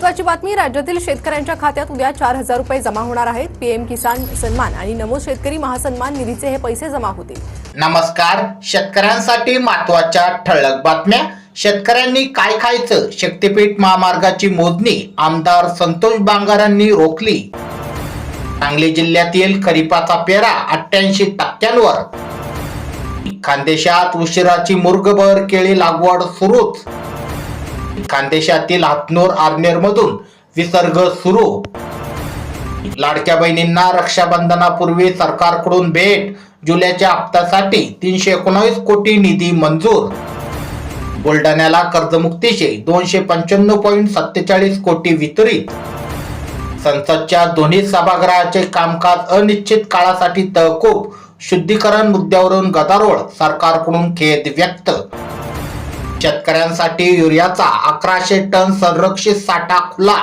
महत्त्वाची बातमी, राज्यातील शेतकऱ्यांच्या खात्यात उद्या 4,000 रुपये जमा होणार आहेत। पीएम किसान सन्मान आणि नमो शेतकरी महासन्मान निधीचे हे पैसे जमा होतील। नमस्कार, शेतकऱ्यांसाठी महत्त्वाच्या ठळक बातम्या। शेतकऱ्यांनी काय खायचं, शक्तीपीठ महामार्गाची मोजणी आमदार संतोष बांगरांनी रोखली। सांगली जिल्ह्यातील खरीपाचा पेरा 88%वर। खानदेशात उशिराची मुरगभर केळी लागवड सुरूच। खानदेशातील हातनूर आर्नेर मधून विसर्ग सुरू। लाडक्या बहिणींना रक्षाबंधनापूर्वी सरकारकडून भेट, जुलैच्या हप्त्यासाठी 319 कोटी निधी मंजूर। बुलढाण्याला कर्जमुक्तीचे 295.47 कोटी वितरित। संसदच्या दोन्ही सभागृहाचे कामकाज अनिश्चित काळासाठी तहकूब। शुद्धीकरण मुद्द्यावरून गदारोळ, सरकारकडून खेद व्यक्त। शेतकऱ्यांसाठी युरियाचा 1100 टन संरक्षित साठा खुला।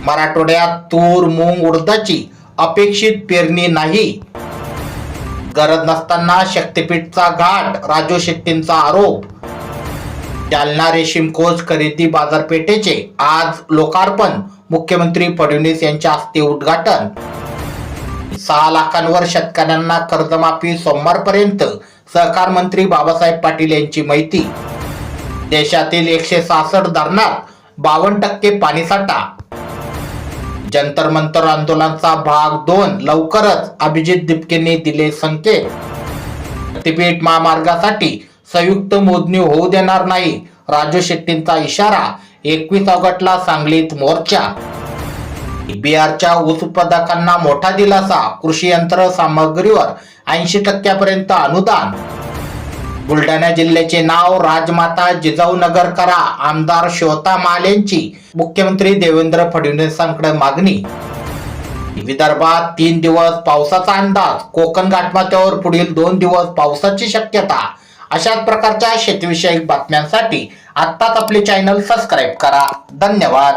मराठवाड्यात तूर, मूग, उडदाची अपेक्षित पेरणी नाही। गरज नसताना शक्तीपीठचा घाट, राजू शेट्टींचा आरोप। जालना रेशीम कोष खरेदी बाजारपेठेचे आज लोकार्पण, मुख्यमंत्री फडणवीस यांच्या हस्ते उद्घाटन। 6 लाखांवर शेतकऱ्यांना कर्जमाफी सोमवारपर्यंत, सहकार मंत्री बाबासाहेब पाटील यांची माहिती। देशातील 166 धरणात 52% पाणीसाठा। जंतर मंतर आंदोलनाचा भाग 2 लवकरच, अभिजित दिपकेंनी दिले संकेत। शक्तीपीठ महामार्गासाठी संयुक्त मोजणी होऊ देणार नाही, राजू शेट्टींचा इशारा। 21 ऑगस्टला सांगलीत मोर्चा। बिहारच्या ऊस उत्पादकांना मोठा दिलासा, कृषी यंत्र सामग्रीवर 80% अनुदान। बुलढाणा जिल्ह्याचे नाव राजमाता जिजाऊनगर करा, आमदार श्वेता महाल यांची मुख्यमंत्री देवेंद्र फडणवीसांकडे मागणी। विदर्भात 3 दिवस पावसाचा अंदाज, कोकण घाटमाथ्यावर पुढील 2 दिवस पावसाची शक्यता। अशाच प्रकारच्या शेतीविषयक बातम्यांसाठी आत्ताच आपले चॅनल सबस्क्राईब करा। धन्यवाद।